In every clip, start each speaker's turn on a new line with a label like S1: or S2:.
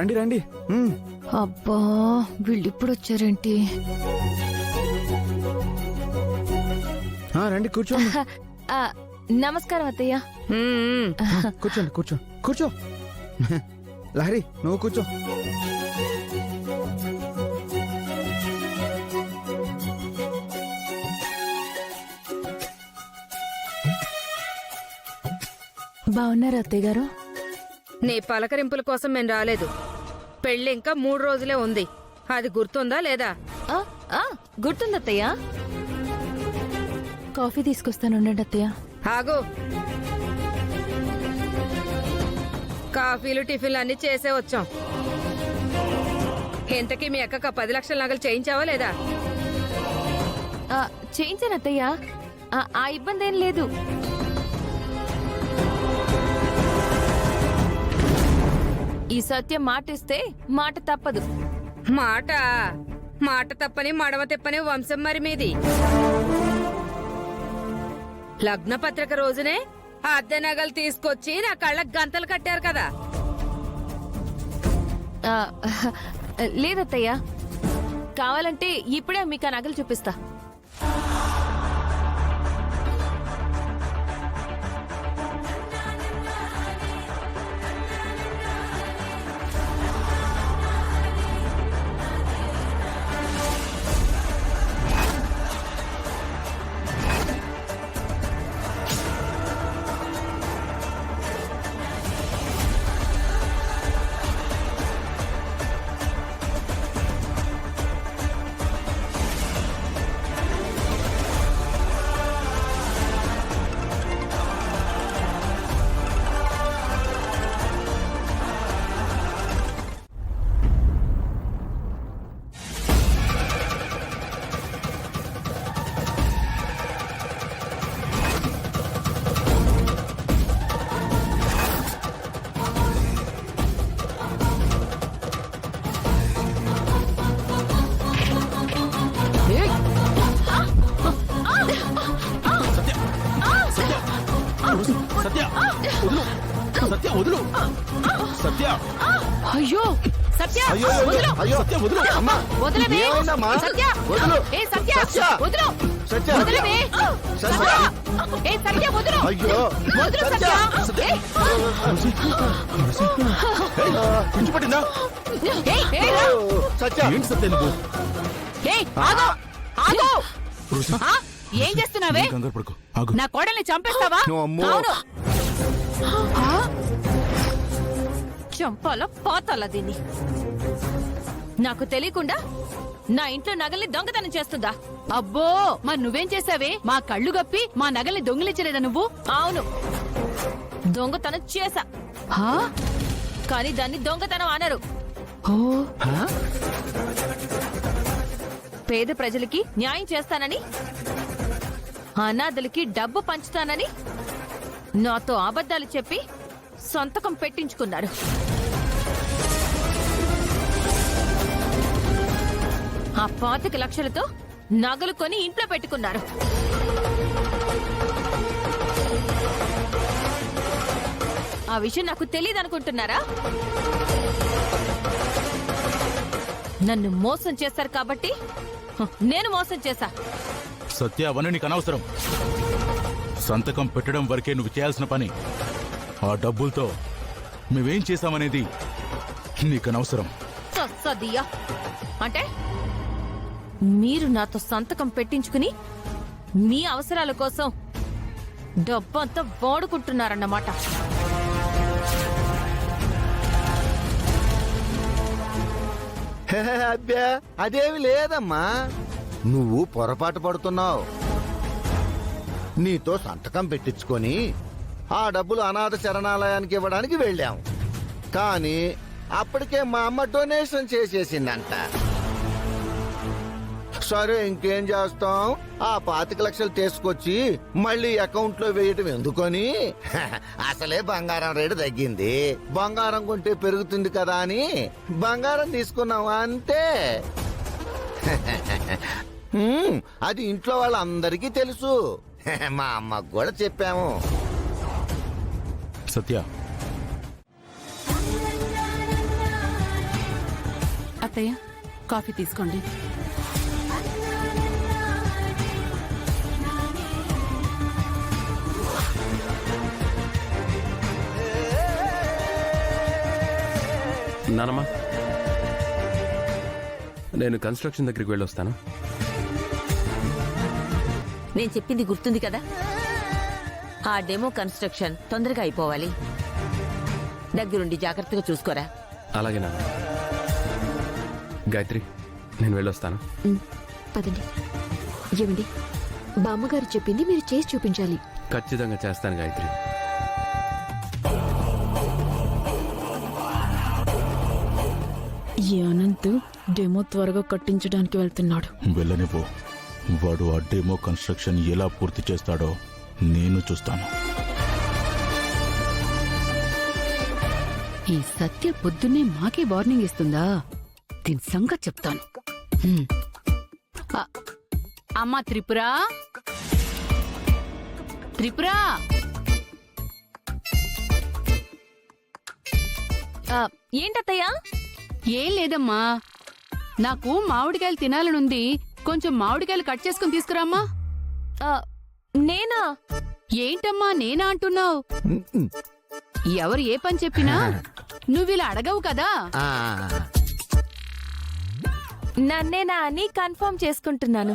S1: రండి రండి.
S2: అబ్బా వీళ్ళిప్పుడు వచ్చారేంటి?
S1: రండి కూర్చోండి.
S2: ఆ, నమస్కారం అత్తయ్య.
S1: కూర్చోండి కూర్చో. లహరి నువ్వు కూర్చో.
S2: బాగున్నారు అత్తయ్య గారు?
S3: నీ పలకరింపుల కోసం మేము రాలేదు. పెళ్లి ఇంకా 3 రోజులే ఉంది. అది గుర్తుందా లేదా?
S2: గుర్తుంది అత్తయ్య. కాఫీ తీసుకొస్తాను అత్తయ్య.
S3: ఆగు. కాఫీలు టిఫిన్లు అన్ని చేసే వచ్చాం. ఇంతకీ మీ అక్కక 10 లక్షల నగలు చేయించావా లేదా?
S2: చేయించాను అత్తయ్య. ఆ ఇబ్బంది ఏం లేదు. ఈ సత్యం మాట ఇస్తే మాట తప్పదు.
S3: మాట తప్పని మడమ తిప్పని వంశం మరి మీది. లగ్న పత్రిక రోజునే ఆ అద్దె నగలు తీసుకొచ్చి నా కళ్ళకు గంతలు కట్టారు కదా.
S2: లేదత్తయ్య, కావాలంటే ఇప్పుడే మీకు ఆ నగలు చూపిస్తా. అయ్యో సత్య, వదలవే. సత్య, ఏ సత్య, వదలు. వదలవే. ఏ సత్య, వదలు. వదలు సత్య. ఏం చేస్తున్నావే? నా కోడల్ని చంపేస్తావా? చంపాలా పాతాలా దీన్ని? నాకు తెలియకుండా నా ఇంట్లో నగల్ని దొంగతనం చేస్తుందా?
S4: అబ్బో, మరి నువ్వేం చేసావే? మా కళ్ళు గప్పి మా నగల్ని దొంగిలించలేదా నువ్వు?
S2: అవును, దొంగతనం చేశా. కానీ దాన్ని దొంగతనం అనరు. పేద ప్రజలకి న్యాయం చేస్తానని, అనాథలకి డబ్బు పంచుతానని నాతో అబద్ధాలు చెప్పి సంతకం పెట్టించుకున్నారు. ఆ 25 లక్షలతో నగలు కొని ఇంట్లో పెట్టుకున్నారు. ఆ విషయం నాకు తెలియదు అనుకుంటున్నారా? నన్ను మోసం చేశారు కాబట్టి నేను మోసం చేశా.
S5: సత్య, అవన్నీ నీకు అనవసరం. సంతకం పెట్టడం వరకే నువ్వు చేయాల్సిన పని. ఆ డబ్బులతో మేమేం చేశామనేది నీకు అనవసరం.
S2: సదియా అంటే మీరు నాతో సంతకం పెట్టించుకుని మీ అవసరాల కోసం డబ్బంతా వాడుకుంటున్నారన్నమాట.
S6: అబ్బా, అదేమి లేదమ్మా. నువ్వు పొరపాటు పడుతున్నావు. నీతో సంతకం పెట్టించుకొని ఆ డబ్బులు అనాథ శరణాలయానికి ఇవ్వడానికి వెళ్ళాం. కానీ అప్పటికే మా అమ్మ డొనేషన్ చేసేసిందంట. సరే ఇంకేం చేస్తాం, ఆ 25 లక్షలు తీసుకొచ్చి మళ్ళీ అకౌంట్ లో వేయటం ఎందుకని, అసలే బంగారం రేటు తగ్గింది, బంగారం కొంటే పెరుగుతుంది కదా అని బంగారం తీసుకున్నాం అంతే. అది ఇంట్లో వాళ్ళందరికీ తెలుసు, మా అమ్మకు కూడా చెప్పాము.
S5: సత్య,
S4: అత్తయ్య కాఫీ తీసుకోండి.
S7: నానమ్మా, నేను కన్స్ట్రక్షన్ దగ్గరికి వెళ్ళొస్తాను.
S8: నేను చెప్పింది గుర్తుంది కదా, ఆ డెమో కన్స్ట్రక్షన్ తొందరగా అయిపోవాలి. దగ్గరుండి జాగ్రత్తగా చూసుకోరా.
S7: అలాగే నాన్న. గాయత్రి, నేను వెళ్ళొస్తాను.
S9: పదండి. ఏమండి, బామ్మగారు చెప్పింది మీరు చేసి చూపించాలి.
S7: ఖచ్చితంగా చేస్తాను గాయత్రి.
S10: ఈ అనంత్ డెమో త్వరగా కట్టించడానికి వెళ్తున్నాడు.
S5: వెళ్ళనిపో. వాడు ఆ డెమో కన్స్ట్రక్షన్ ఎలా పూర్తి చేస్తాడో నేను చూస్తాను.
S4: ఈ సత్య పొద్దున్నే మాకే వార్నింగ్ ఇస్తుందా? దీని సంగతి చెప్తాను. హ్మ్. అమ్మా త్రిపురా, త్రిపురా,
S2: ఏంటత్తయ్యా?
S4: ఏం లేదమ్మా, నాకు మామిడికాయలు తినాలనుంది. కొంచెం మామిడికాయలు కట్ చేసుకుని తీసుకురామ్మా.
S2: నేనా?
S4: ఏంటమ్మా నేనా అంటున్నావు? ఎవరు ఏ పని చెప్పినా నువ్విలా అడగవు కదా.
S2: నన్నేనా అని కన్ఫర్మ్ చేసుకుంటున్నాను.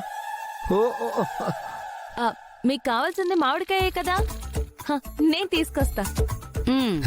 S2: మీకు కావాల్సింది మామిడికాయే కదా, నేను తీసుకొస్తా.
S4: హ్మ్.